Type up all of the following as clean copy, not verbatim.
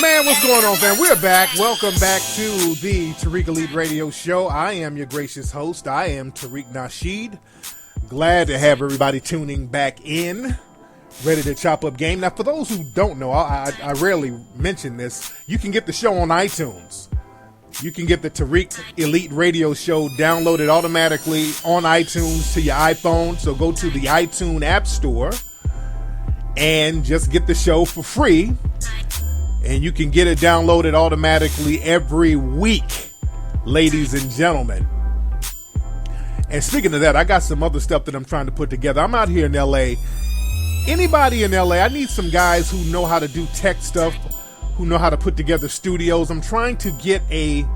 Man, what's going on, fam? We're back. Welcome back to the Tariq Elite Radio Show. I am your gracious host. I am Tariq Nasheed. Glad to have everybody tuning back in, ready to chop up game. Now, for those who don't know, I rarely mention this, you can get the show on iTunes. You can get the Tariq Elite Radio Show downloaded automatically on iTunes to your iPhone. So go to the iTunes App Store and just get the show for free. And you can get it downloaded automatically every week, ladies and gentlemen. And speaking of that, I got some other stuff that I'm trying to put together. I'm out here in LA. Anybody in LA, I need some guys who know how to do tech stuff, who know how to put together studios. I'm trying to get a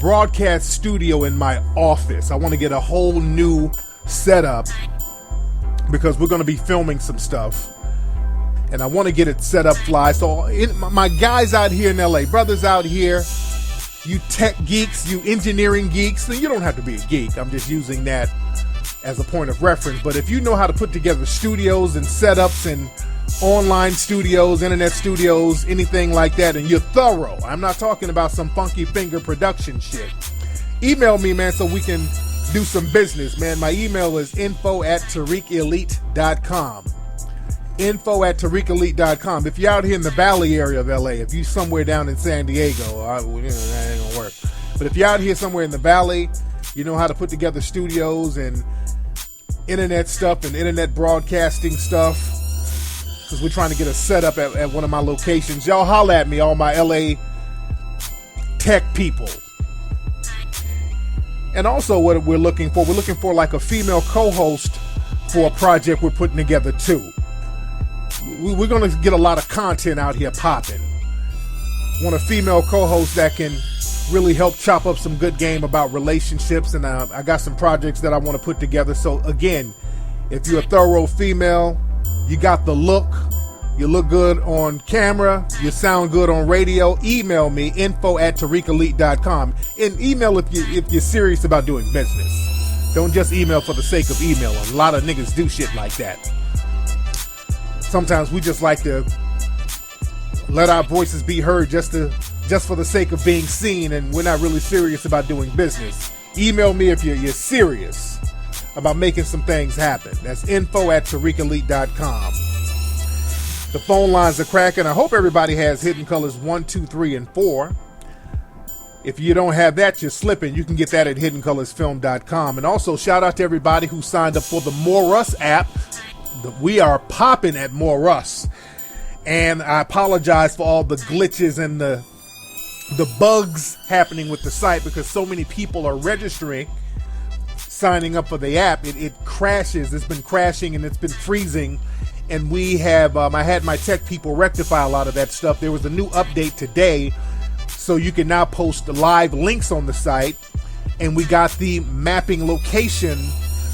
broadcast studio in my office. I want to get a whole new setup because we're going to be filming some stuff. And I want to get it set up fly. So my guys out here in LA, brothers out here, you tech geeks, you engineering geeks, and you don't have to be a geek. I'm just using that as a point of reference. But if you know how to put together studios and setups and online studios, internet studios, anything like that, and you're thorough, I'm not talking about some funky finger production shit, email me, man, so we can do some business, man. My email is info@tariqelite.com. info@tariqelite.com. If you're out here in the Valley area of LA, if you're somewhere down in San Diego, that ain't gonna work. But if you're out here somewhere in the Valley, you know how to put together studios and internet stuff and internet broadcasting stuff, because we're trying to get a setup at one of my locations. Y'all holla at me, all my LA tech people. And also what we're looking for like a female co-host for a project we're putting together too. We're going to get a lot of content out here popping. Want a female co-host that can really help chop up some good game about relationships, and I got some projects that I want to put together. So again, if you're a thorough female, you got the look, you look good on camera, you sound good on radio, email me, info@tariqelite.com. And email if you're serious about doing business. Don't just email for the sake of emailing. A lot of niggas do shit like that. Sometimes we just like to let our voices be heard just for the sake of being seen, and we're not really serious about doing business. Email me if you're serious about making some things happen. That's info@tariqelite.com. The phone lines are cracking. I hope everybody has Hidden Colors 1, 2, 3, and 4. If you don't have that, you're slipping. You can get that at hiddencolorsfilm.com. And also, shout out to everybody who signed up for the More Us app. We are popping at More Us. And I apologize for all the glitches and the bugs happening with the site, because so many people are registering, signing up for the app. It crashes. It's been crashing and it's been freezing. And we have, I had my tech people rectify a lot of that stuff. There was a new update today, so you can now post live links on the site. And we got the mapping location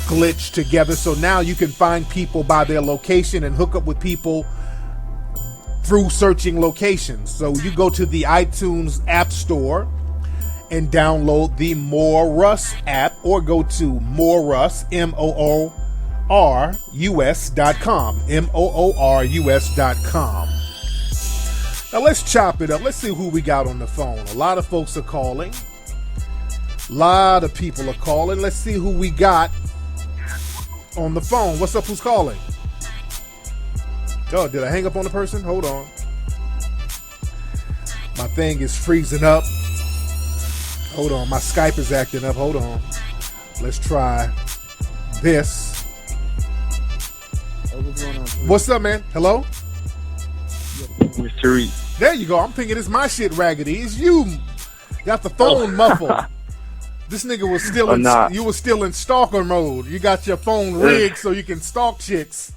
glitch together, so now you can find people by their location and hook up with people through searching locations. So you go to the iTunes App Store and download the More Us app, or go to Moorus, MOORUS.com, MOORUS.com. Now let's chop it up. Let's see who we got on the phone. A lot of folks are calling. A lot of people are calling. Let's see who we got on the phone. What's up? Who's calling? Oh, did I hang up on the person? Hold on. My thing is freezing up. Hold on. My Skype is acting up. Hold on. Let's try this. What's going on? What's up, man? Hello? Mr. Tariq. There you go. I'm thinking it's my shit raggedy. It's you. Got the phone muffled. This nigga was still you were still in stalker mode. You got your phone rigged so you can stalk chicks,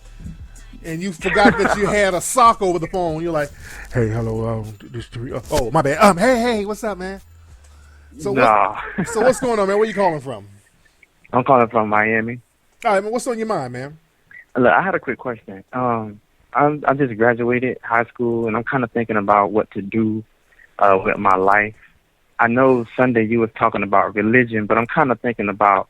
and you forgot that you had a sock over the phone. You're like, "Hey, hello, this oh, my bad. Hey, what's up, man?" So what's going on, man? Where you calling from? I'm calling from Miami. All right, man. What's on your mind, man? Look, I had a quick question. I just graduated high school, and I'm kind of thinking about what to do with my life. I know Sunday you was talking about religion, but I'm kind of thinking about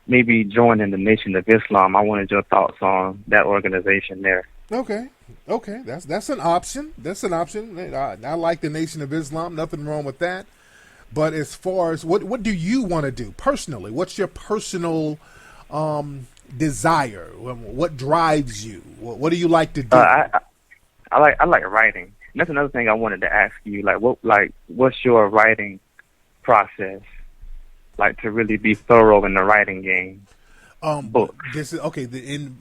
maybe joining the Nation of Islam. I wanted your thoughts on that organization there. Okay. Okay. That's an option. That's an option. I like the Nation of Islam. Nothing wrong with that. But as far as what do you want to do personally? What's your personal desire? What drives you? What do you like to do? I like writing. And that's another thing I wanted to ask you. What's your writing process like to really be thorough in the writing game? Books. This is okay.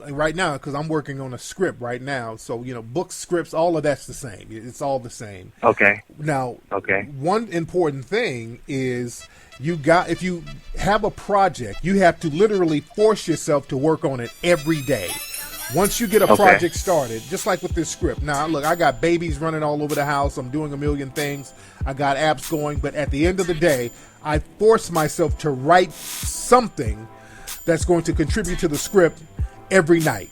Right now, because I'm working on a script right now, so books, scripts, all of that's the same. It's all the same. Okay. Now, okay. One important thing is if you have a project, you have to literally force yourself to work on it every day. Once you get a project started, just like with this script. Now, look, I got babies running all over the house. I'm doing a million things. I got apps going, but at the end of the day, I force myself to write something that's going to contribute to the script every night.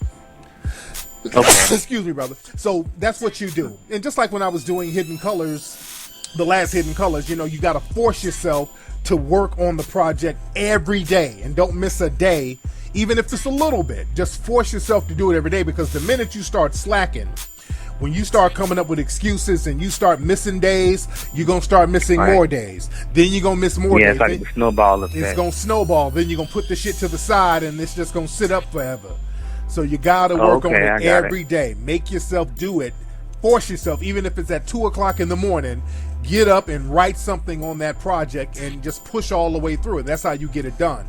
Okay. Excuse me, brother. So that's what you do. And just like when I was doing Hidden Colors, the last Hidden Colors, you got to force yourself to work on the project every day and don't miss a day, even if it's a little bit. Just force yourself to do it every day, because the minute you start slacking, when you start coming up with excuses and you start missing days, you're going to start missing more days. Then you're going to miss more days. It's like the snowball effect. It's going to snowball. Then you're going to put the shit to the side and it's just going to sit up forever. So you got to work on it every day. Make yourself do it. Force yourself, even if it's at 2 o'clock in the morning, get up and write something on that project and just push all the way through it. That's how you get it done.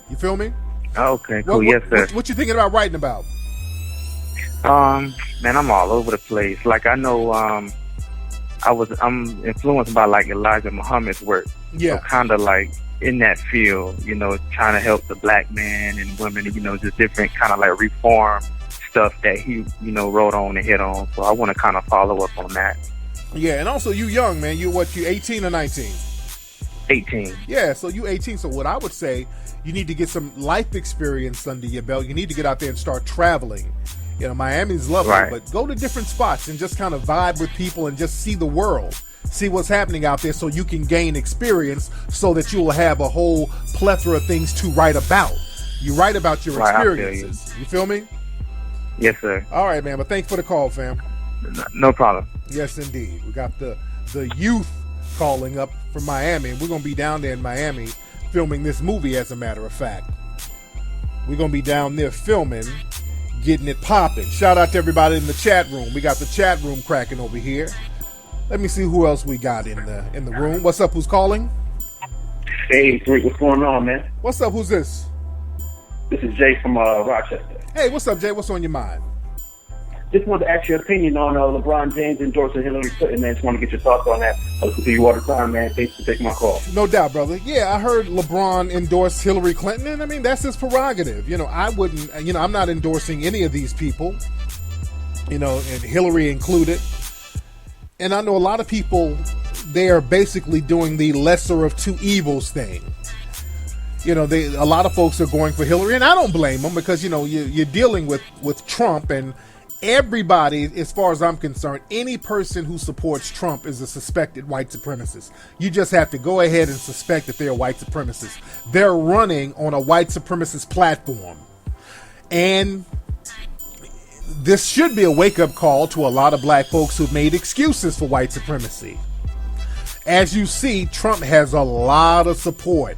You feel me? Okay, cool. Yes, sir. What you thinking about writing about? Man, I'm all over the place. Like, I know, I'm influenced by like Elijah Muhammad's work. Yeah. So kind of like in that field, trying to help the black man and women, just different kind of like reform stuff that he, wrote on and hit on. So I want to kind of follow up on that. Yeah, and also you young, man. You 18 or 19? 18. Yeah, so you 18. So what I would say, you need to get some life experience under your belt. You need to get out there and start traveling. Miami's lovely, but go to different spots and just kind of vibe with people and just see the world. See what's happening out there so you can gain experience so that you will have a whole plethora of things to write about. You write about your experiences. You feel me? Yes, sir. All right, man. But thanks for the call, fam. No problem. Yes, indeed. We got the youth calling up from Miami. We're going to be down there in Miami filming this movie, as a matter of fact. We're going to be down there filming, getting it popping. Shout out to everybody in the chat room. We got the chat room cracking over here. Let me see who else we got in the room. What's up? Who's calling? Hey, Tariq, what's going on, man? What's up? Who's this? This is Jay from Rochester. Hey, what's up, Jay? What's on your mind? Just wanted to ask your opinion on LeBron James endorsing Hillary Clinton, man. Just want to get your thoughts on that. I listen to you all the time, man. Thanks for taking my call. No doubt, brother. Yeah, I heard LeBron endorse Hillary Clinton, and I mean, that's his prerogative. I wouldn't, I'm not endorsing any of these people, and Hillary included. And I know a lot of people, they are basically doing the lesser of two evils thing. A lot of folks are going for Hillary, and I don't blame them because, you're dealing with Trump, and everybody, as far as I'm concerned, any person who supports Trump is a suspected white supremacist. You just have to go ahead and suspect that they're white supremacists. They're running on a white supremacist platform. And this should be a wake-up call to a lot of black folks who've made excuses for white supremacy. As you see, Trump has a lot of support.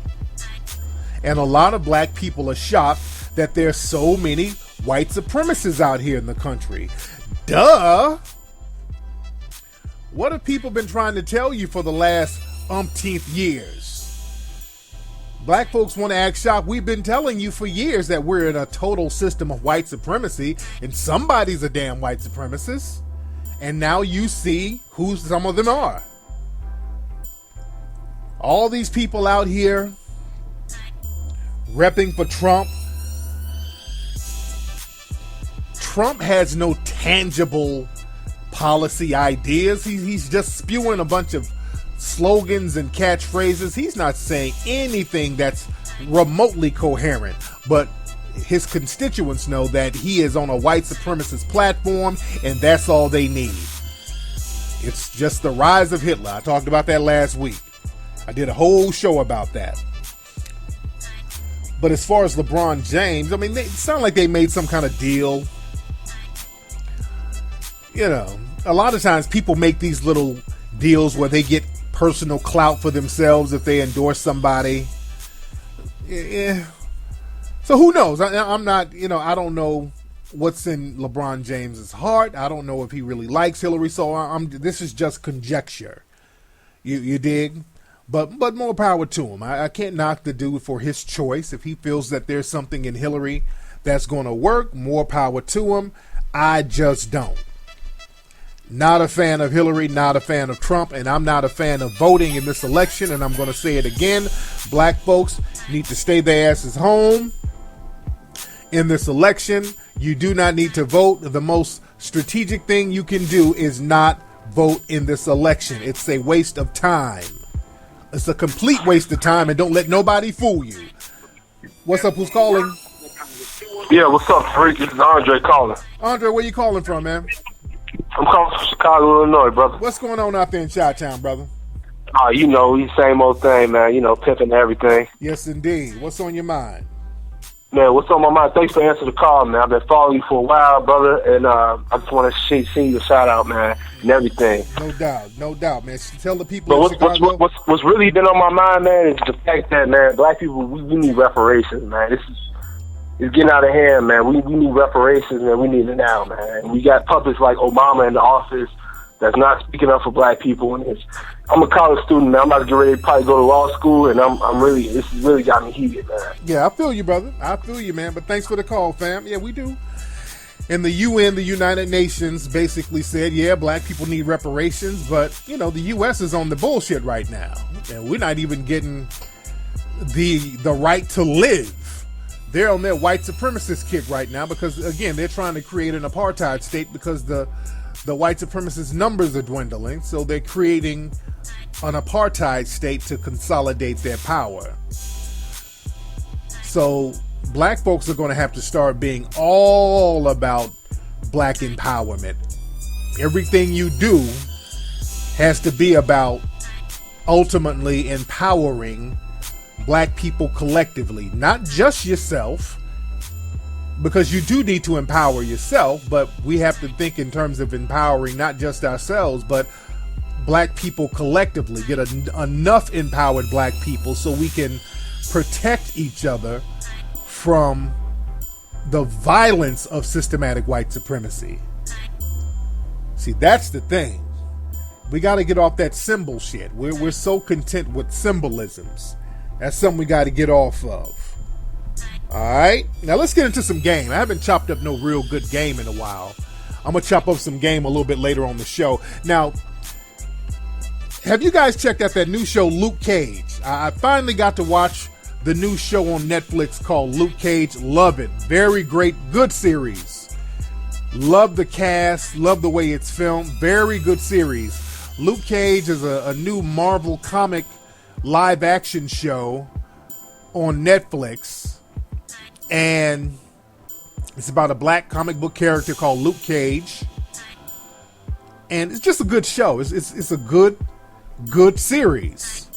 And a lot of black people are shocked that there's so many white supremacists out here in the country. Duh! What have people been trying to tell you for the last umpteenth years? Black folks want to act shocked. We've been telling you for years that we're in a total system of white supremacy, and somebody's a damn white supremacist. And now you see who some of them are. All these people out here repping for Trump. Trump has no tangible policy ideas. He's just spewing a bunch of slogans and catchphrases. He's not saying anything that's remotely coherent, but his constituents know that he is on a white supremacist platform, and that's all they need. It's just the rise of Hitler. I talked about that last week. I did a whole show about that. But as far as LeBron James, I mean, it sounded like they made some kind of deal. a lot of times people make these little deals where they get personal clout for themselves if they endorse somebody. Yeah. So who knows? I'm not, I don't know what's in LeBron James's heart. I don't know if he really likes Hillary. So this is just conjecture. You dig? But more power to him. I can't knock the dude for his choice. If he feels that there's something in Hillary that's going to work, more power to him. I just don't. Not a fan of Hillary, not a fan of Trump, and I'm not a fan of voting in this election, and I'm going to say it again. Black folks need to stay their asses home in this election. You do not need to vote. The most strategic thing you can do is not vote in this election. It's a waste of time. It's a complete waste of time, and don't let nobody fool you. What's up? Who's calling? Yeah, what's up, Tariq? This is Andre calling. Andre, where you calling from, man? I'm calling from Chicago, Illinois, brother. What's going on out there in Chi-Town, brother? Same old thing, man. Pimping everything. Yes, indeed. What's on your mind? Man, what's on my mind? Thanks for answering the call, man. I've been following you for a while, brother, and I just want to send you a shout out, man, and everything. No doubt, man. Tell the people in Chicago. What's really been on my mind, man, is the fact that, man, black people, we need reparations, man. It's getting out of hand, man. We need reparations, man. We need it now, man. We got puppets like Obama in the office that's not speaking up for black people. And I'm a college student, man. I'm about to get ready to probably go to law school, and this has really got me heated, man. Yeah, I feel you, brother. I feel you, man. But thanks for the call, fam. Yeah, we do. And the UN, the United Nations, basically said, yeah, black people need reparations, but, the U.S. is on the bullshit right now. And we're not even getting the right to live. They're on their white supremacist kick right now because, again, they're trying to create an apartheid state because the white supremacist numbers are dwindling. So they're creating an apartheid state to consolidate their power. So black folks are going to have to start being all about black empowerment. Everything you do has to be about ultimately empowering black people collectively, not just yourself, because you do need to empower yourself, but we have to think in terms of empowering not just ourselves, but black people collectively, get enough empowered black people so we can protect each other from the violence of systematic white supremacy. See, that's the thing. We got to get off that symbol shit. We're so content with symbolisms. That's something we got to get off of. All right. Now let's get into some game. I haven't chopped up no real good game in a while. I'm going to chop up some game a little bit later on the show. Now, have you guys checked out that new show, Luke Cage? I finally got to watch the new show on Netflix called Luke Cage. Love it. Very great. Good series. Love the cast. Love the way it's filmed. Very good series. Luke Cage is a new Marvel comic live action show on Netflix, and it's about a black comic book character called Luke Cage, and it's just a good show. It's a good series,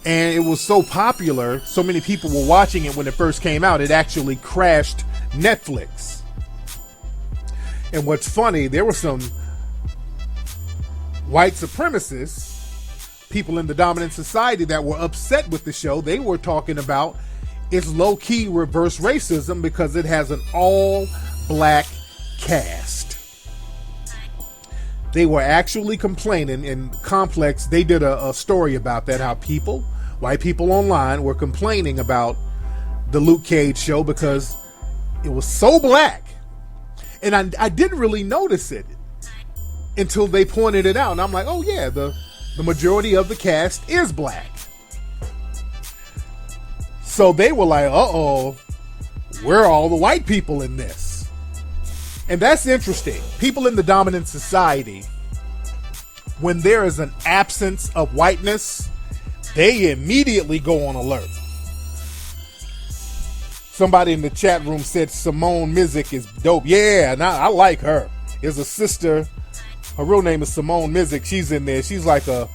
and it was so popular, so many people were watching it when it first came out, it actually crashed Netflix. And what's funny, there were some white supremacists, people in the dominant society that were upset with the show. They were talking about it's low-key reverse racism because it has an all-black cast. They were actually complaining in Complex. They did a story about that, how white people online were complaining about the Luke Cage show because it was so black. And I didn't really notice it until they pointed it out. And I'm like, oh yeah, the majority of the cast is black. So they were like, uh-oh, where are all the white people in this? And that's interesting. People in the dominant society, when there is an absence of whiteness, they immediately go on alert. Somebody in the chat room said Simone Mizik is dope. Yeah, and I like her. There's a sister. Her real name is Simone Mizik. She's in there. She's like an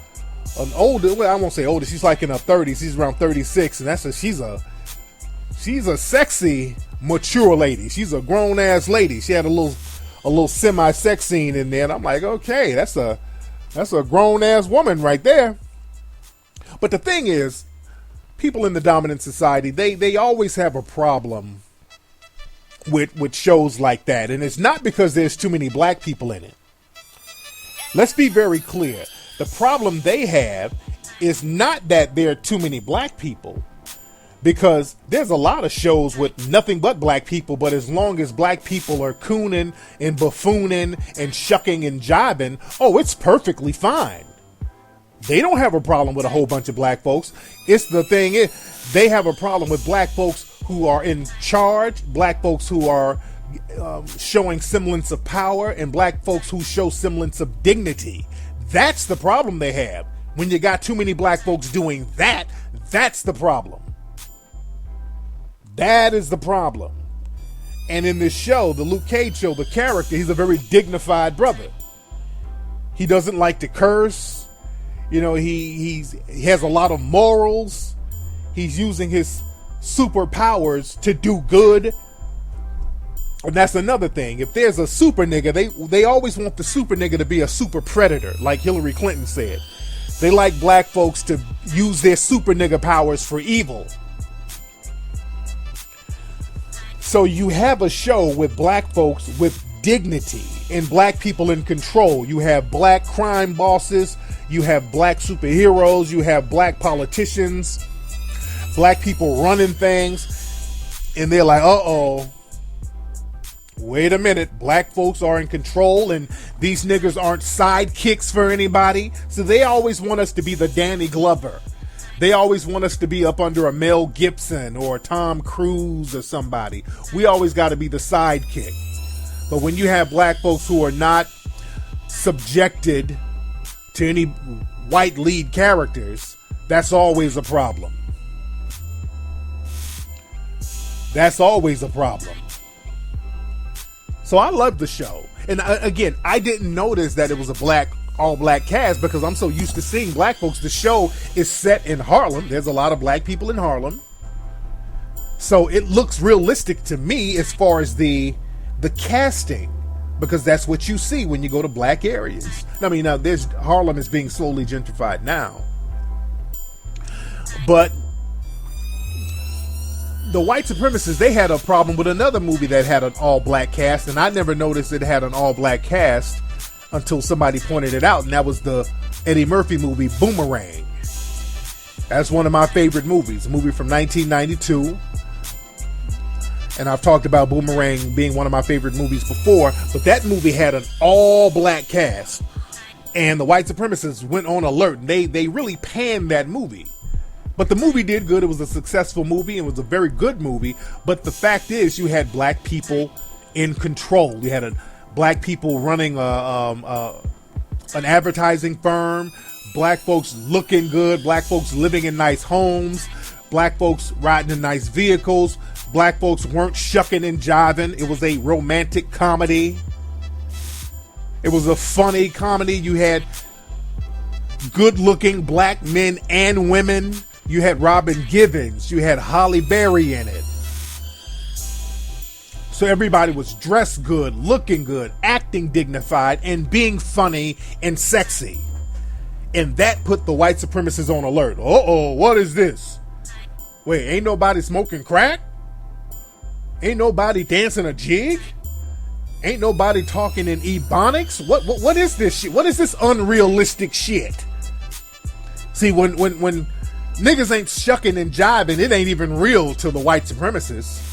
older, well, I won't say older. She's like in her 30s. She's around 36, and she's a sexy, mature lady. She's a grown ass lady. She had a a little semi-sex scene in there, and I'm like, okay, that's a grown-ass woman right there. But the thing is, people in the dominant society, they always have a problem with shows like that. And it's not because there's too many black people in it. Let's be very clear. The problem they have is not that there are too many black people, because there's a lot of shows with nothing but black people, but as long as black people are cooning and buffooning and shucking and jiving, oh, it's perfectly fine. They don't have a problem with a whole bunch of black folks. It's the thing is, they have a problem with black folks who are in charge, black folks who are showing semblance of power, and black folks who show semblance of dignity. That's the problem they have. When you got too many black folks doing that, that's the problem. That is the problem. And in this show, the Luke Cage show, the character, he's a very dignified brother. He doesn't like to curse. You know, he has a lot of morals. He's using his superpowers to do good. And that's another thing. If there's a super nigga, they always want the super nigga to be a super predator, like Hillary Clinton said. They like black folks to use their super nigga powers for evil. So you have a show with black folks with dignity and black people in control. You have black crime bosses. You have black superheroes. You have black politicians. Black people running things. And they're like, uh-oh. Wait a minute. Black folks are in control and these niggas aren't sidekicks for anybody. So they always want us to be the Danny Glover. They always want us to be up under a Mel Gibson or Tom Cruise or somebody. We always got to be the sidekick. But when you have black folks who are not subjected to any white lead characters, that's always a problem. That's always a problem. So I love the show. And again, I didn't notice that it was a all black cast because I'm so used to seeing black folks. The show is set in Harlem. There's a lot of black people in Harlem. So it looks realistic to me as far as the casting, because that's what you see when you go to black areas. I mean, now Harlem is being slowly gentrified now. But the white supremacists, they had a problem with another movie that had an all-black cast, and I never noticed it had an all-black cast until somebody pointed it out, and that was the Eddie Murphy movie, Boomerang. That's one of my favorite movies, a movie from 1992. And I've talked about Boomerang being one of my favorite movies before, but that movie had an all-black cast, and the white supremacists went on alert, and they really panned that movie. But the movie did good. It was a successful movie. It was a very good movie. But the fact is, you had black people in control. You had black people running an advertising firm, black folks looking good, black folks living in nice homes, black folks riding in nice vehicles, black folks weren't shucking and jiving. It was a romantic comedy. It was a funny comedy. You had good-looking black men and women. You had Robin Givens. You had Halle Berry in it. So everybody was dressed good, looking good, acting dignified, and being funny and sexy. And that put the white supremacists on alert. Uh-oh, what is this? Wait, ain't nobody smoking crack? Ain't nobody dancing a jig? Ain't nobody talking in ebonics? What is this shit? What is this unrealistic shit? See, when niggas ain't shucking and jiving, it ain't even real to the white supremacists.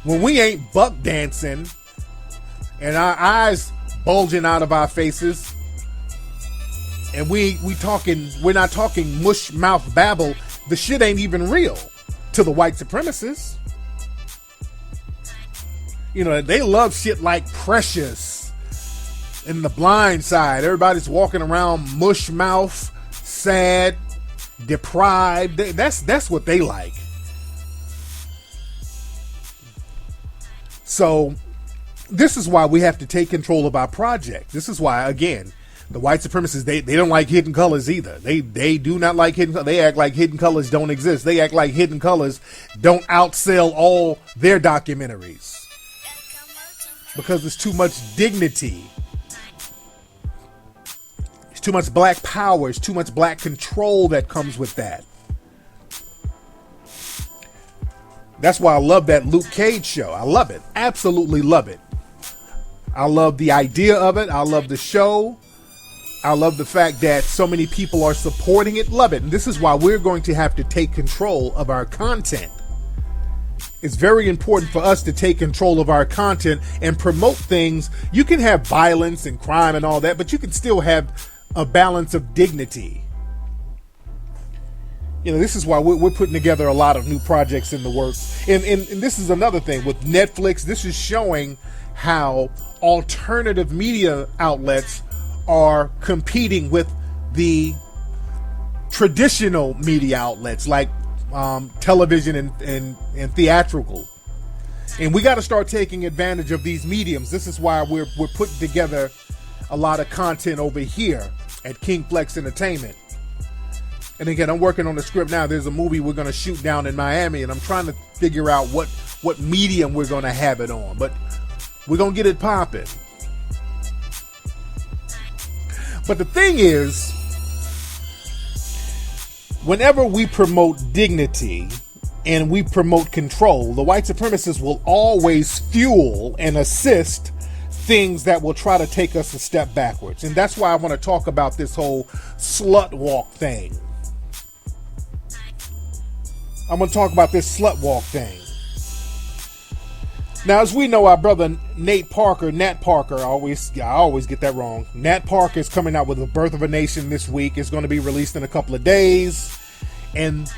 When we ain't buck dancing and our eyes bulging out of our faces, and we're not talking mush mouth babble, the shit ain't even real to the white supremacists. You know, they love shit like Precious and The Blind Side. Everybody's walking around mush mouth, sad, deprived. That's what they like. So this is why we have to take control of our project. This is why, again, the white supremacists, they don't like Hidden Colors either. They do not like Hidden Colors. They act like Hidden Colors don't exist. They act like Hidden Colors don't outsell all their documentaries. because there's too much dignity. There's too much black power. There's too much black control that comes with that. That's why I love that Luke Cage show. I love it. Absolutely love it. I love the idea of it. I love the show. I love the fact that so many people are supporting it. Love it. And this is why we're going to have to take control of our content. It's very important for us to take control of our content and promote things. You can have violence and crime and all that, but you can still have a balance of dignity. You know, this is why we're putting together a lot of new projects in the works. And this is another thing with Netflix. This is showing how alternative media outlets are competing with the traditional media outlets like television and theatrical. And we got to start taking advantage of these mediums. This is why we're putting together a lot of content over here at King Flex Entertainment. And again, I'm working on the script now. There's a movie we're going to shoot down in Miami, and I'm trying to figure out what medium we're going to have it on. But we're going to get it popping. But the thing is, whenever we promote dignity and we promote control, the white supremacists will always fuel and assist things that will try to take us a step backwards. And that's why I want to talk about this whole slut walk thing. I'm going to talk about this slut walk thing. Now, as we know, our brother Nat Parker, I always get that wrong. Nat Parker is coming out with The Birth of a Nation this week. It's going to be released in a couple of days. And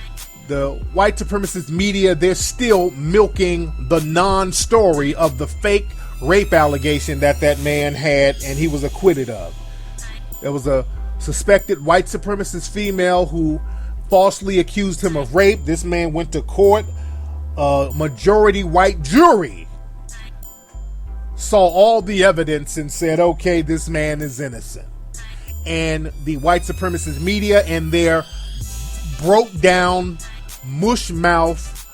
the white supremacist media, they're still milking the non-story of the fake rape allegation that man had and he was acquitted of. There was a suspected white supremacist female who falsely accused him of rape. This man went to court. A majority white jury saw all the evidence and said, okay, this man is innocent. And the white supremacist media and their broke down, mush mouth,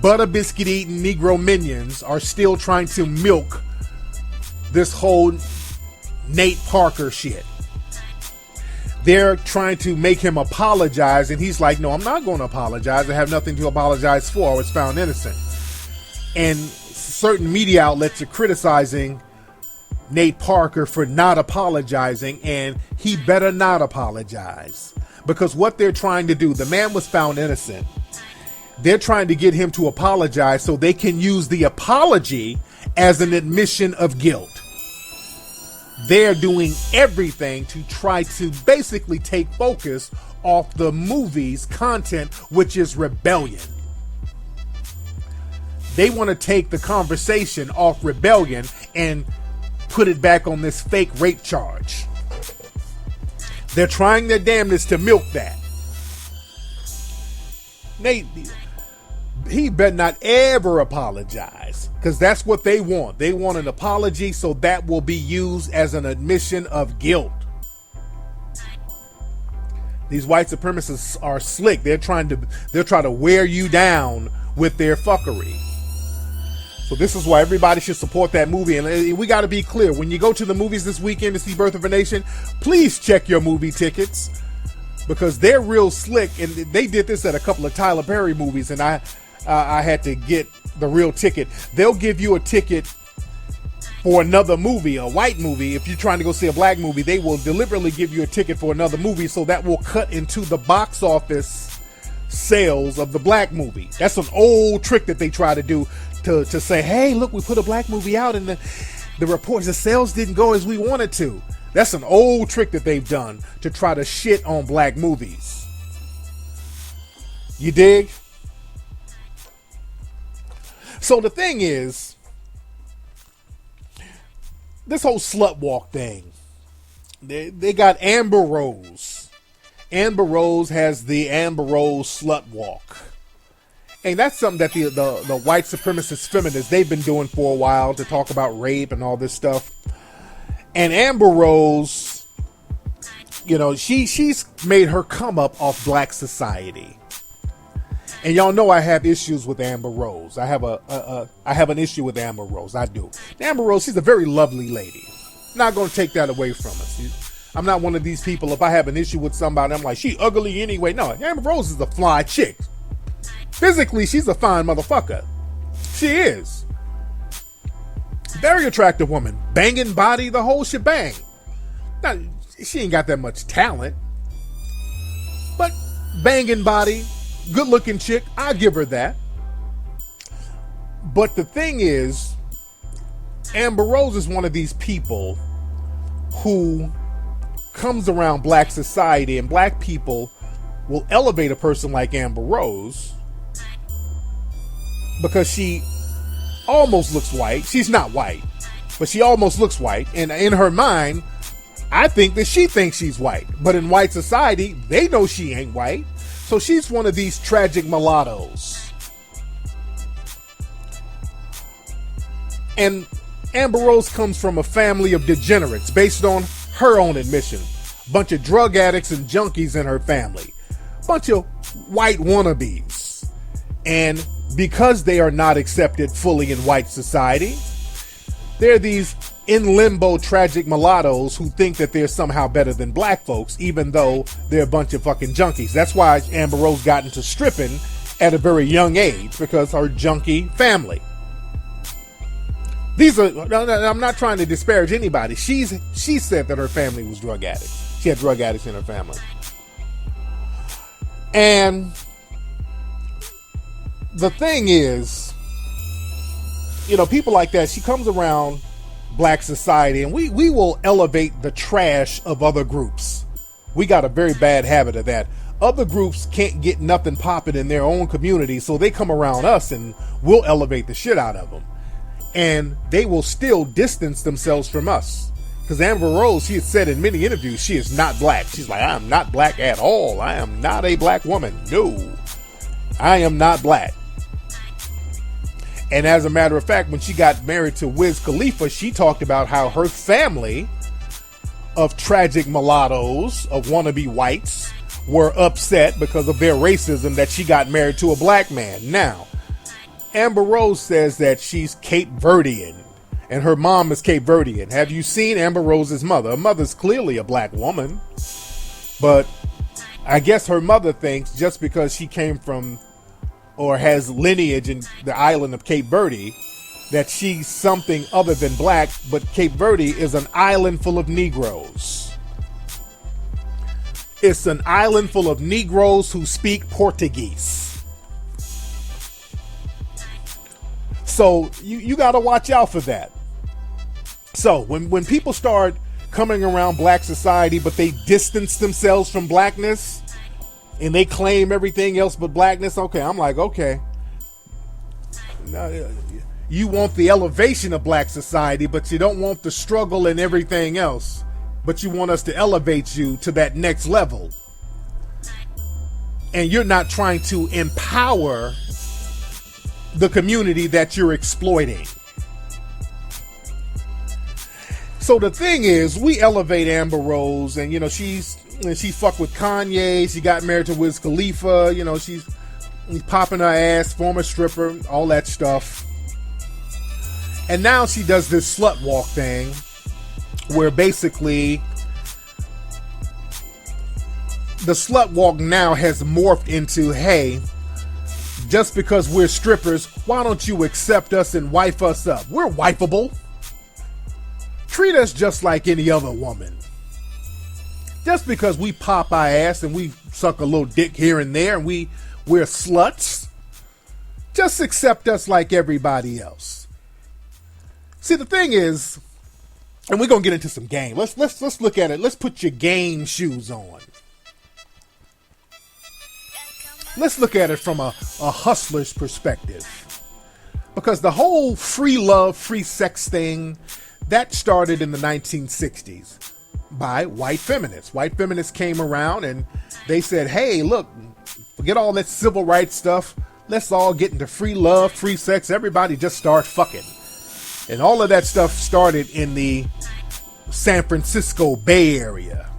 butter biscuit eating Negro minions are still trying to milk this whole Nate Parker shit. They're trying to make him apologize, and he's like, no, I'm not going to apologize. I have nothing to apologize for. I was found innocent. And certain media outlets are criticizing Nate Parker for not apologizing, and he better not apologize. Because what they're trying to do, the man was found innocent. They're trying to get him to apologize so they can use the apology as an admission of guilt. They're doing everything to try to basically take focus off the movie's content, which is rebellion. They want to take the conversation off rebellion and put it back on this fake rape charge. They're trying their damnedest to milk that. Nate, he better not ever apologize, because that's what they want. They want an apology so that will be used as an admission of guilt. These white supremacists are slick. They're trying to wear you down with their fuckery. So this is why everybody should support that movie. And we got to be clear. When you go to the movies this weekend to see Birth of a Nation, please check your movie tickets, because they're real slick. And they did this at a couple of Tyler Perry movies, and I had to get the real ticket. They'll give you a ticket for another movie, a white movie. If you're trying to go see a black movie, they will deliberately give you a ticket for another movie, so that will cut into the box office sales of the black movie. That's an old trick that they try to do to say, hey, look, we put a black movie out and the reports, the sales didn't go as we wanted to. That's an old trick that they've done to try to shit on black movies. You dig? So the thing is, this whole slut walk thing, they got Amber Rose. Amber Rose has the Amber Rose slut walk. And that's something that the white supremacist feminists, they've been doing for a while, to talk about rape and all this stuff. And Amber Rose, you know, she's made her come up off black society. And y'all know I have issues with Amber Rose. I have an issue with Amber Rose. I do. Amber Rose, she's a very lovely lady. Not going to take that away from us. I'm not one of these people. If I have an issue with somebody, I'm like, she ugly anyway. No, Amber Rose is a fly chick. Physically, she's a fine motherfucker. She is. Very attractive woman. Banging body, the whole shebang. Now, she ain't got that much talent. But banging body, good looking chick, I give her that. But the thing is, Amber Rose is one of these people who comes around black society, and black people will elevate a person like Amber Rose because she almost looks white. She's not white, but she almost looks white. And in her mind, I think that she thinks she's white. But in white society, they know she ain't white. So she's one of these tragic mulattoes. And Amber Rose comes from a family of degenerates based on her own admission. Bunch of drug addicts and junkies in her family. Bunch of white wannabes. And because they are not accepted fully in white society, they're these in limbo tragic mulattoes who think that they're somehow better than black folks, even though they're a bunch of fucking junkies. That's why Amber Rose got into stripping at a very young age, because her junkie family. I'm not trying to disparage anybody. She said that her family was drug addicts. She had drug addicts in her family. And the thing is, people like that, she comes around black society, and we will elevate the trash of other groups. We got a very bad habit of that. Other groups can't get nothing popping in their own community, so they come around us and we'll elevate the shit out of them. And they will still distance themselves from us. Because Amber Rose, she has said in many interviews, she is not black. She's like, I am not black at all. I am not a black woman. No, I am not black. And as a matter of fact, when she got married to Wiz Khalifa, she talked about how her family of tragic mulattoes, of wannabe whites, were upset because of their racism that she got married to a black man. Now, Amber Rose says that she's Cape Verdean, and her mom is Cape Verdean. Have you seen Amber Rose's mother? Her mother's clearly a black woman, but I guess her mother thinks just because she came from or has lineage in the island of Cape Verde, that she's something other than black. But Cape Verde is an island full of Negroes. It's an island full of Negroes who speak Portuguese. So you got to watch out for that. So when people start coming around black society, but they distance themselves from blackness, and they claim everything else but blackness, okay, I'm like, okay. You want the elevation of black society, but you don't want the struggle and everything else. But you want us to elevate you to that next level. And you're not trying to empower the community that you're exploiting. So the thing is, we elevate Amber Rose, and she fucked with Kanye. She got married to Wiz Khalifa. She's popping her ass, former stripper, all that stuff. And now she does this slut walk thing, where basically the slut walk now has morphed into, hey, just because we're strippers, why don't you accept us and wife us up? We're wifeable. Treat us just like any other woman. Just because we pop our ass and we suck a little dick here and there and we're sluts, just accept us like everybody else. See, the thing is, and we're gonna get into some game. Let's look at it. Let's put your game shoes on. Let's look at it from a hustler's perspective. Because the whole free love, free sex thing, that started in the 1960s by white feminists. White feminists came around and they said, hey, look, forget all that civil rights stuff. Let's all get into free love, free sex. Everybody just start fucking. And all of that stuff started in the San Francisco Bay Area.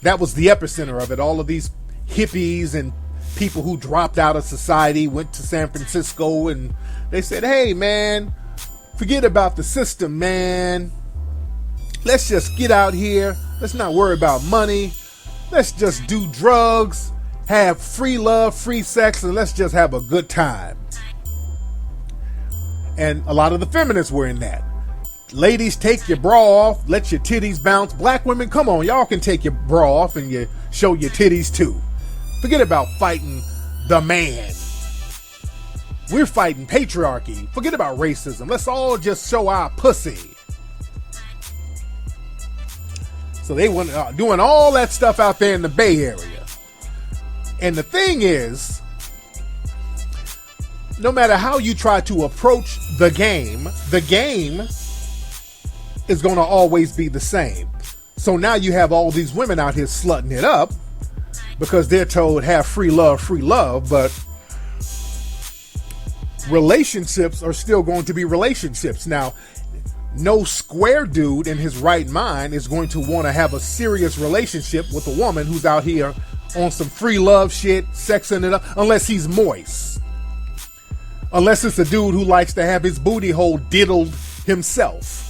That was the epicenter of it. All of these hippies and people who dropped out of society, went to San Francisco, and they said, hey, man, forget about the system, man. Let's just get out here. Let's not worry about money. Let's just do drugs, have free love, free sex, and let's just have a good time. And a lot of the feminists were in that. Ladies, take your bra off, let your titties bounce. Black women, come on, y'all can take your bra off and you show your titties too. Forget about fighting the man. We're fighting patriarchy. Forget about racism. Let's all just show our pussy. So they went doing all that stuff out there in the Bay Area. And the thing is, no matter how you try to approach the game is going to always be the same. So now you have all these women out here slutting it up because they're told have free love, but relationships are still going to be relationships. Now, no square dude in his right mind is going to want to have a serious relationship with a woman who's out here on some free love shit, sexing it up, unless he's moist. Unless it's a dude who likes to have his booty hole diddled himself.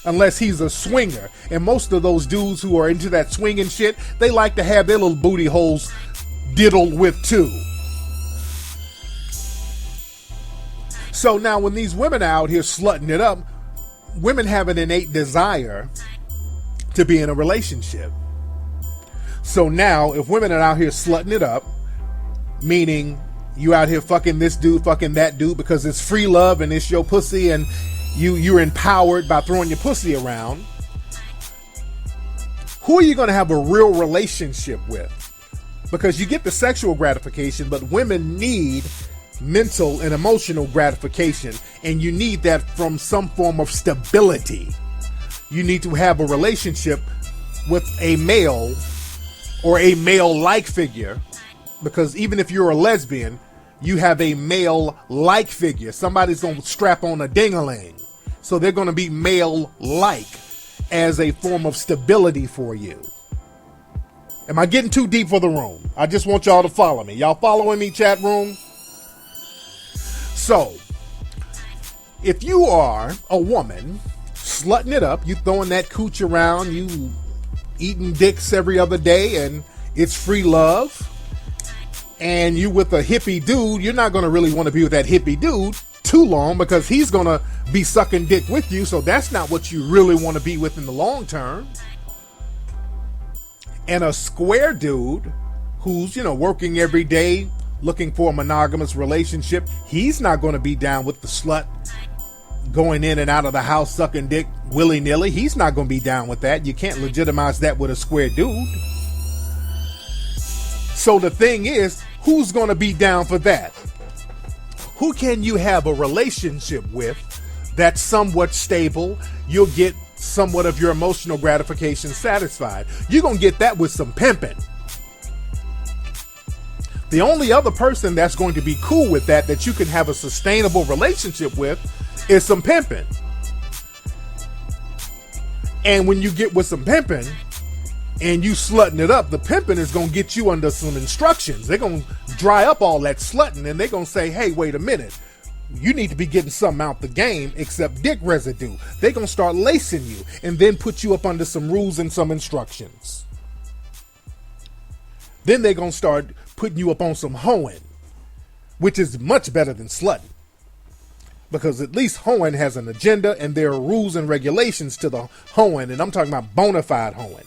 Unless he's a swinger. And most of those dudes who are into that swinging shit, they like to have their little booty holes diddled with too. So now when these women are out here slutting it up, women have an innate desire to be in a relationship. So now if women are out here slutting it up, meaning you out here fucking this dude, fucking that dude because it's free love and it's your pussy and you're empowered by throwing your pussy around, who are you going to have a real relationship with? Because you get the sexual gratification, but women need mental and emotional gratification, and you need that from some form of stability. You need to have a relationship with a male or a male-like figure, because even if you're a lesbian, you have a male-like figure. Somebody's going to strap on a ding-a-ling. So they're going to be male-like as a form of stability for you. Am I getting too deep for the room? I just want y'all to follow me. Y'all following me, chat room? So, if you are a woman, slutting it up, you throwing that cooch around, you eating dicks every other day, and it's free love, and you with a hippie dude, you're not going to really want to be with that hippie dude too long because he's going to be sucking dick with you, so that's not what you really want to be with in the long term. And a square dude who's, working every day looking for a monogamous relationship, he's not going to be down with the slut going in and out of the house sucking dick willy-nilly. He's not going to be down with that. You can't legitimize that with a square dude. So the thing is, who's going to be down for that? Who can you have a relationship with that's somewhat stable? You'll get somewhat of your emotional gratification satisfied. You're going to get that with some pimping. The only other person that's going to be cool with that you can have a sustainable relationship with is some pimping. And when you get with some pimping and you slutting it up, the pimping is going to get you under some instructions. They're going to dry up all that slutting and they're going to say, hey, wait a minute. You need to be getting something out the game except dick residue. They're going to start lacing you and then put you up under some rules and some instructions. Then they're going to start putting you up on some hoeing, which is much better than slutting. Because at least hoeing has an agenda and there are rules and regulations to the hoeing, and I'm talking about bona fide hoeing.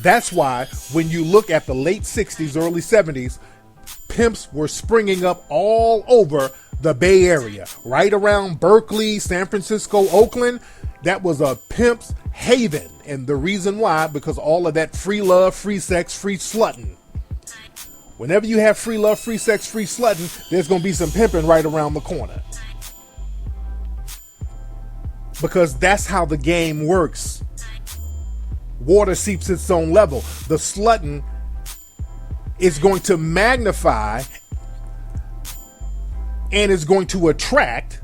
That's why when you look at the late 60s, early 70s, pimps were springing up all over the Bay Area, right around Berkeley, San Francisco, Oakland. That was a pimp's haven. And the reason why, because all of that free love, free sex, free slutting. Whenever you have free love, free sex, free slutting, there's going to be some pimping right around the corner. Because that's how the game works. Water seeps its own level. The slutting is going to magnify and is going to attract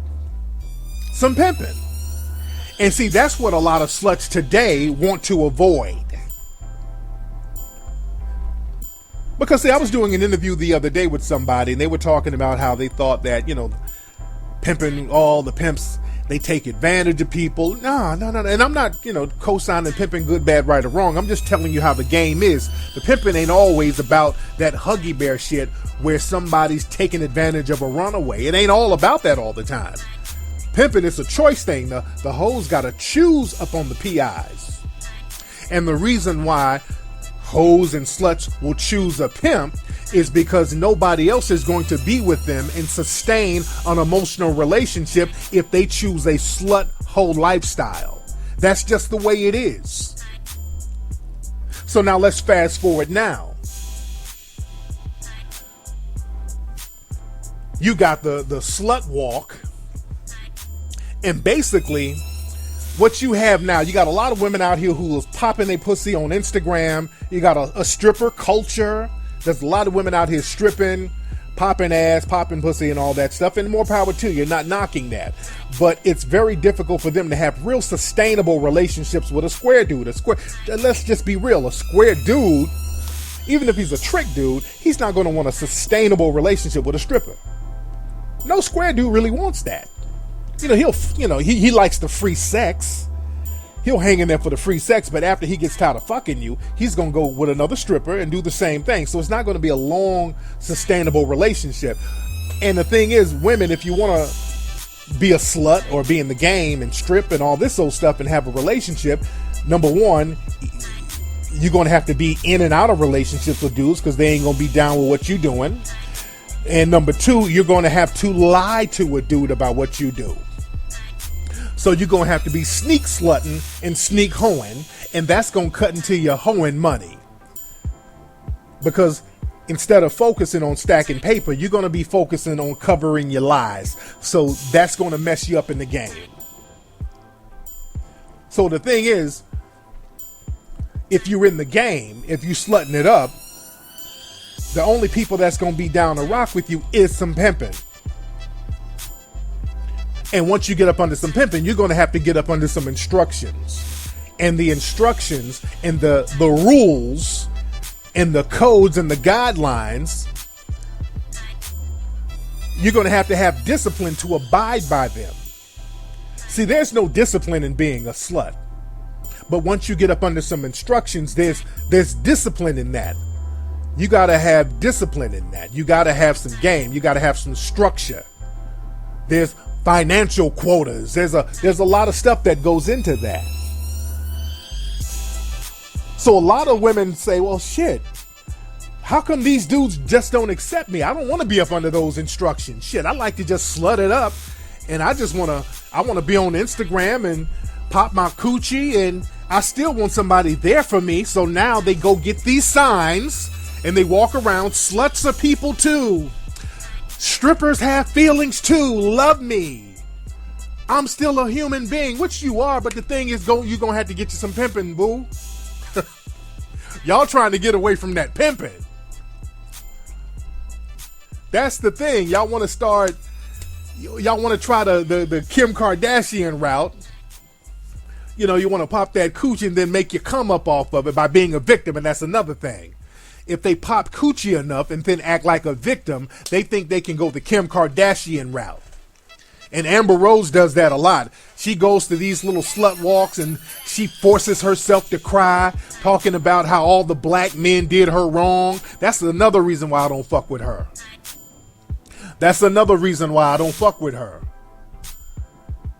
some pimping. And see, that's what a lot of sluts today want to avoid. Because see, I was doing an interview the other day with somebody, and they were talking about how they thought that, pimping, all the pimps, they take advantage of people. No. And I'm not, co-signing pimping good, bad, right, or wrong. I'm just telling you how the game is. The pimping ain't always about that Huggy Bear shit where somebody's taking advantage of a runaway. It ain't all about that all the time. Pimping is a choice thing. The hoes got to choose up on the PIs. And the reason why hoes and sluts will choose a pimp is because nobody else is going to be with them and sustain an emotional relationship if they choose a slut hoe lifestyle. That's just the way it is. So now let's fast forward now. You got the slut walk, and basically what you have now, you got a lot of women out here who is popping their pussy on Instagram. You got a stripper culture. There's a lot of women out here stripping, popping ass, popping pussy and all that stuff. And more power to you. Not knocking that. But it's very difficult for them to have real sustainable relationships with a square dude. Let's just be real. A square dude, even if he's a trick dude, he's not going to want a sustainable relationship with a stripper. No square dude really wants that. He likes the free sex. He'll hang in there for the free sex, but after he gets tired of fucking you, he's going to go with another stripper and do the same thing. So it's not going to be a long, sustainable relationship. And the thing is, women, if you want to be a slut or be in the game and strip and all this old stuff and have a relationship, number one, you're going to have to be in and out of relationships with dudes because they ain't going to be down with what you're doing. And number two, you're going to have to lie to a dude about what you do. So you're going to have to be sneak slutting and sneak hoeing, and that's going to cut into your hoeing money. Because instead of focusing on stacking paper, you're going to be focusing on covering your lies. So that's going to mess you up in the game. So the thing is, if you're in the game, if you're slutting it up, the only people that's going to be down to rock with you is some pimping. And once you get up under some pimping, you're going to have to get up under some instructions. And the instructions and the rules and the codes and the guidelines, you're going to have discipline to abide by them. See, there's no discipline in being a slut. But once you get up under some instructions, there's discipline in that. You got to have discipline in that. You got to have some game. You got to have some structure. There's financial quotas. There's a lot of stuff that goes into that. So a lot of women say, well, shit, how come these dudes just don't accept me? I don't want to be up under those instructions. Shit, I like to just slut it up, and I want to be on Instagram and pop my coochie, and I still want somebody there for me. So now they go get these signs and they walk around. Sluts are people too. Strippers have feelings too. Love me. I'm still a human being, which you are, but the thing is, you're going to have to get you some pimping, boo. Y'all trying to get away from that pimping. That's the thing. Y'all want to try the Kim Kardashian route. You want to pop that coochie and then make you come up off of it by being a victim, and that's another thing. If they pop coochie enough and then act like a victim, they think they can go the Kim Kardashian route. And Amber Rose does that a lot. She goes to these little slut walks and she forces herself to cry, talking about how all the black men did her wrong. That's another reason why I don't fuck with her.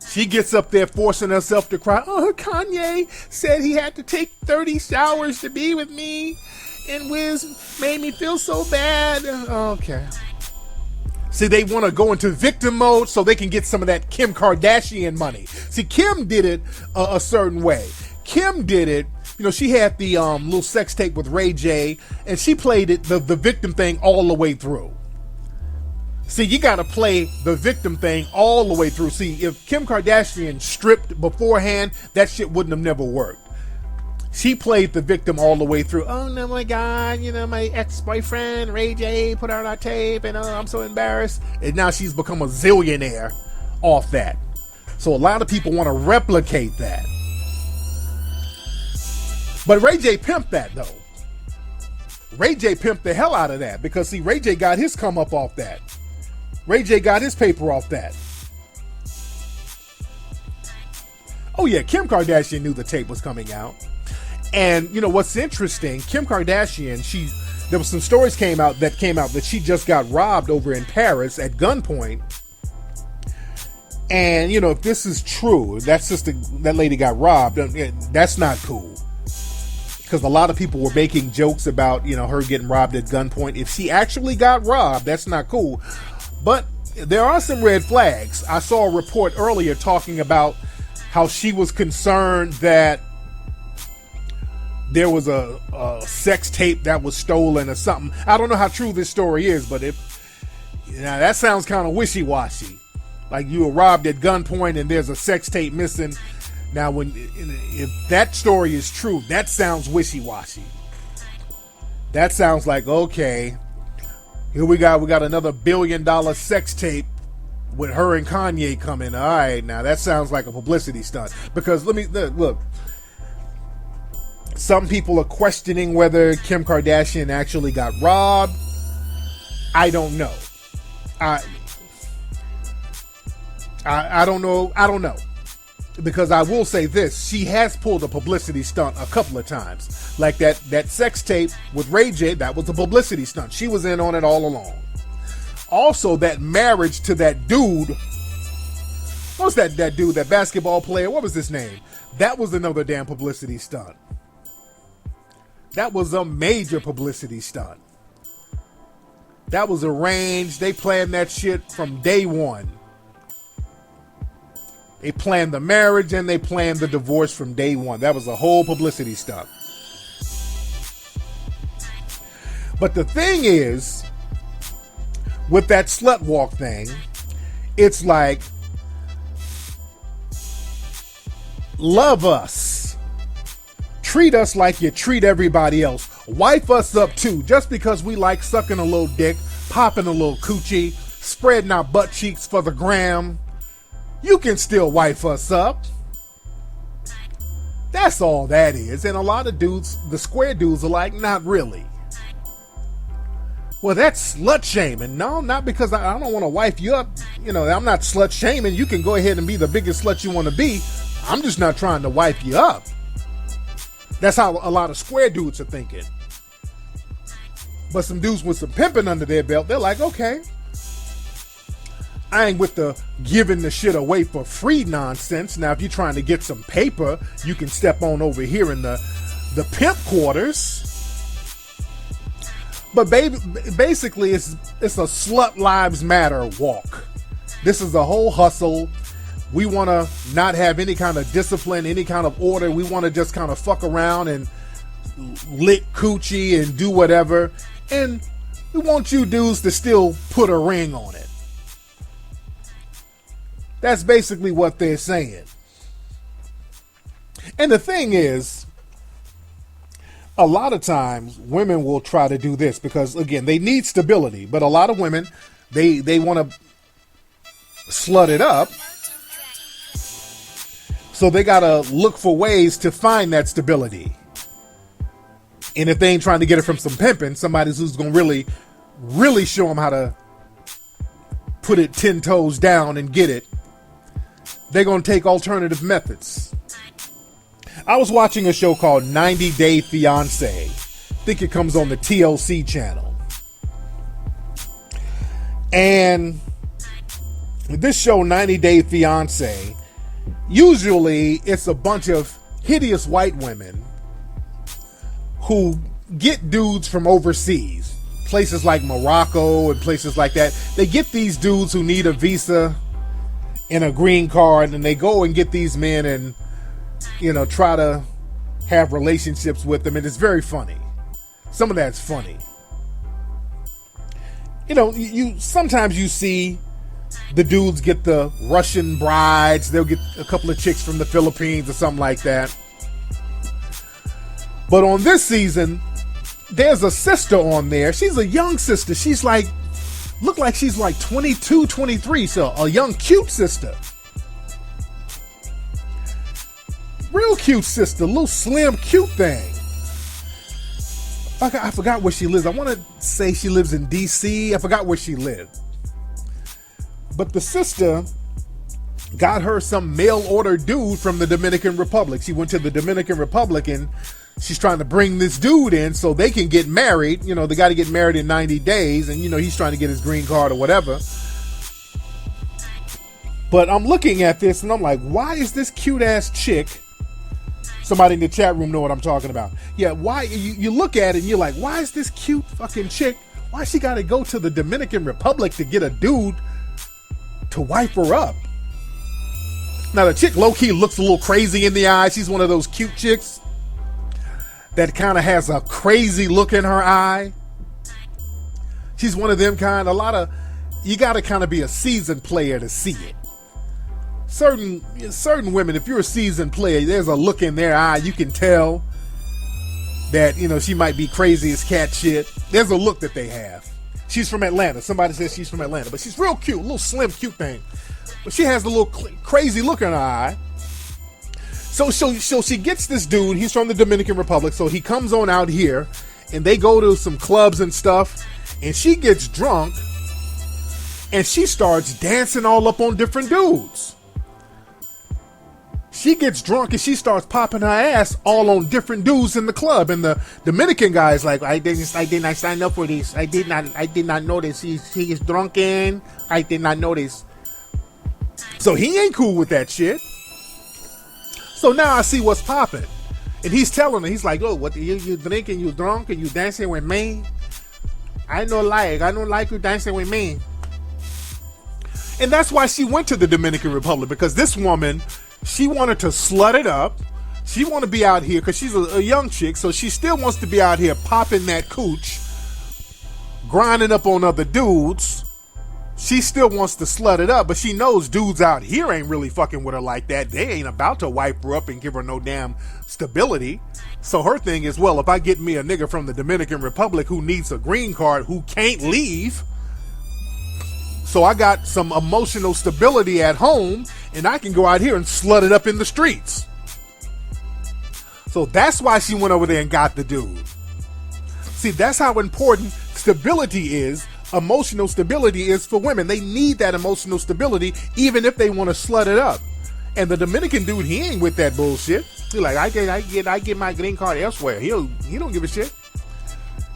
She gets up there forcing herself to cry. Oh, Kanye said he had to take 30 showers to be with me. And Wiz made me feel so bad. Okay. See, they want to go into victim mode so they can get some of that Kim Kardashian money. See, Kim did it a certain way. Kim did it, she had the little sex tape with Ray J, and she played it, the victim thing all the way through. See, you got to play the victim thing all the way through. See, if Kim Kardashian stripped beforehand, that shit wouldn't have never worked. She played the victim all the way through. Oh, no, my God, my ex-boyfriend, Ray J, put out our tape, and I'm so embarrassed. And now she's become a zillionaire off that. So a lot of people want to replicate that. But Ray J pimped that, though. Ray J pimped the hell out of that because, see, Ray J got his come up off that. Ray J got his paper off that. Oh, yeah, Kim Kardashian knew the tape was coming out. And, you know, what's interesting, Kim Kardashian, there was some stories came out that she just got robbed over in Paris at gunpoint. And, you know, if this is true, that lady got robbed, that's not cool. Because a lot of people were making jokes about, you know, her getting robbed at gunpoint. If she actually got robbed, that's not cool. But there are some red flags. I saw a report earlier talking about how she was concerned that there was a sex tape that was stolen or something. I don't know how true this story is, but that sounds kind of wishy-washy. Like you were robbed at gunpoint and there's a sex tape missing. Now, if that story is true, that sounds wishy-washy. That sounds like, okay, here we got another $1 billion sex tape with her and Kanye coming. All right, now that sounds like a publicity stunt. Because look, some people are questioning whether Kim Kardashian actually got robbed. I don't know. I don't know. I don't know. Because I will say this, she has pulled a publicity stunt a couple of times. Like that sex tape with Ray J, that was a publicity stunt. She was in on it all along. Also, that marriage to that dude, what was that dude, that basketball player, what was his name? That was another damn publicity stunt. That was a major publicity stunt. That was arranged. They planned that shit from day one. They planned the marriage and they planned the divorce from day one. That was a whole publicity stunt. But the thing is, with that slut walk thing, it's like, love us. Treat us like you treat everybody else. Wife us up too. Just because we like sucking a little dick, popping a little coochie, spreading our butt cheeks for the gram, you can still wife us up. That's all that is. And a lot of dudes, the square dudes, are like, not really. Well, that's slut shaming. No, not because I don't want to wife you up. You know, I'm not slut shaming. You can go ahead and be the biggest slut you want to be. I'm just not trying to wife you up. That's how a lot of square dudes are thinking. But some dudes with some pimping under their belt, they're like, okay, I ain't with the giving the shit away for free nonsense. Now, if you're trying to get some paper, you can step on over here in the pimp quarters. But basically, it's a slut lives matter walk. This is a whole hustle. We want to not have any kind of discipline, any kind of order. We want to just kind of fuck around and lick coochie and do whatever. And we want you dudes to still put a ring on it. That's basically what they're saying. And the thing is, a lot of times women will try to do this because, again, they need stability. But a lot of women, they want to slut it up. So they got to look for ways to find that stability. And if they ain't trying to get it from some pimping, somebody who's going to really, really show them how to put it 10 toes down and get it, they're going to take alternative methods. I was watching a show called 90 Day Fiancé. I think it comes on the TLC channel. And this show, 90 Day Fiancé, usually it's a bunch of hideous white women who get dudes from overseas, places like Morocco and places like that. They get these dudes who need a visa and a green card, and they go and get these men and, you know, try to have relationships with them. And it's very funny. Some of that's funny. You know, sometimes you see the dudes get the Russian brides. They'll get a couple of chicks from the Philippines or something like that. But on this season, there's a sister on there. She's a young sister. She's like, look like she's like 22, 23. So a young, cute sister. Real cute sister. Little slim, cute thing. I forgot where she lives. I want to say she lives in D.C. I forgot where she lived. But the sister got her some mail order dude from the Dominican Republic. She went to the Dominican Republic and she's trying to bring this dude in so they can get married. You know, they got to get married in 90 days. And, you know, he's trying to get his green card or whatever. But I'm looking at this and I'm like, why is this cute ass chick? Somebody in the chat room know what I'm talking about. Yeah, why? You look at it and you're like, why is this cute fucking chick? Why she got to go to the Dominican Republic to get a dude to wipe her up? Now, the chick low-key looks a little crazy in the eye. She's one of those cute chicks that kind of has a crazy look in her eye. She's one of them kind. You got to kind of be a seasoned player to see it. Certain women, if you're a seasoned player, there's a look in their eye. You can tell that, you know, she might be crazy as cat shit. There's a look that they have. She's from Atlanta. Somebody says she's from Atlanta, but she's real cute, a little slim, cute thing. But she has a little crazy look in her eye. So she gets this dude. He's from the Dominican Republic. So he comes on out here and they go to some clubs and stuff. And she gets drunk and she starts dancing all up on different dudes. She gets drunk and she starts popping her ass all on different dudes in the club. And the Dominican guy is like, I did not sign up for this. I did not know this. He is drunken. I did not know this. So he ain't cool with that shit. So now I see what's popping. And he's telling her, he's like, oh, what you drinking, you drunk, and you dancing with me? I don't like you dancing with me. And that's why she went to the Dominican Republic, because this woman, she wanted to slut it up. She want to be out here, because she's a young chick, so she still wants to be out here popping that cooch, grinding up on other dudes. She still wants to slut it up, but she knows dudes out here ain't really fucking with her like that. They ain't about to wipe her up and give her no damn stability. So her thing is, well, if I get me a nigga from the Dominican Republic who needs a green card, who can't leave, so I got some emotional stability at home, and I can go out here and slut it up in the streets. So that's why she went over there and got the dude. See, that's how important stability is. Emotional stability is for women. They need that emotional stability, even if they want to slut it up. And the Dominican dude, he ain't with that bullshit. He's like, I get my green card elsewhere. He don't give a shit.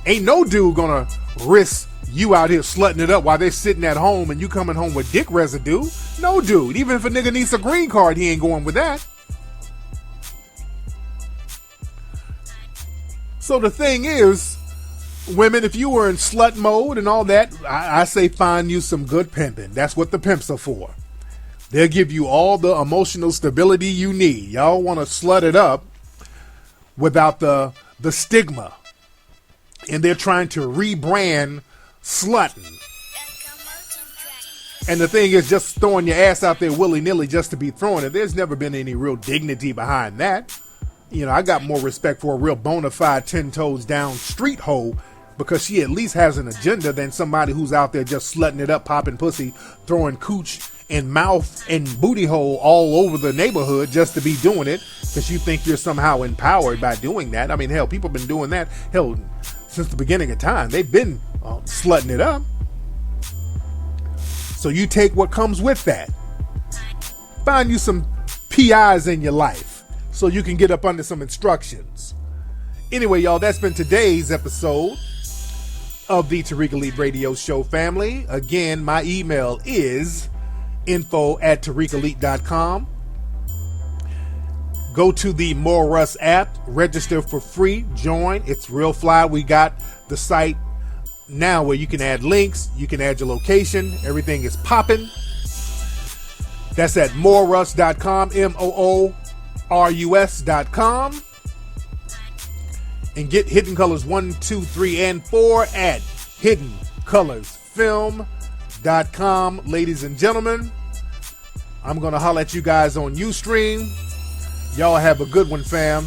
Ain't no dude gonna risk you out here slutting it up while they're sitting at home and you coming home with dick residue. No dude. Even if a nigga needs a green card, he ain't going with that. So the thing is, women, if you were in slut mode and all that, I say find you some good pimping. That's what the pimps are for. They'll give you all the emotional stability you need. Y'all want to slut it up without the stigma. And they're trying to rebrand slutting. And the thing is, just throwing your ass out there willy-nilly just to be throwing it, there's never been any real dignity behind that. You know, I got more respect for a real bona fide 10 toes down street hoe, because she at least has an agenda, than somebody who's out there just slutting it up, popping pussy, throwing cooch and mouth and booty hole all over the neighborhood just to be doing it because you think you're somehow empowered by doing that. I mean, hell, people have been doing that, hell, since the beginning of time. They've been slutting it up. So you take what comes with that. Find you some PIs in your life so you can get up under some instructions. Anyway, y'all, that's been today's episode of the Tariq Elite Radio Show family. Again, my email is info@tariqelite.com. Go to the More Russ app, register for free, join. It's real fly. We got the site now where you can add links, you can add your location, everything is popping. That's at moreruss.com, MOORUS.com. And get Hidden Colors 1, 2, 3, and 4 at hiddencolorsfilm.com. Ladies and gentlemen, I'm going to holler at you guys on Ustream. Y'all have a good one, fam.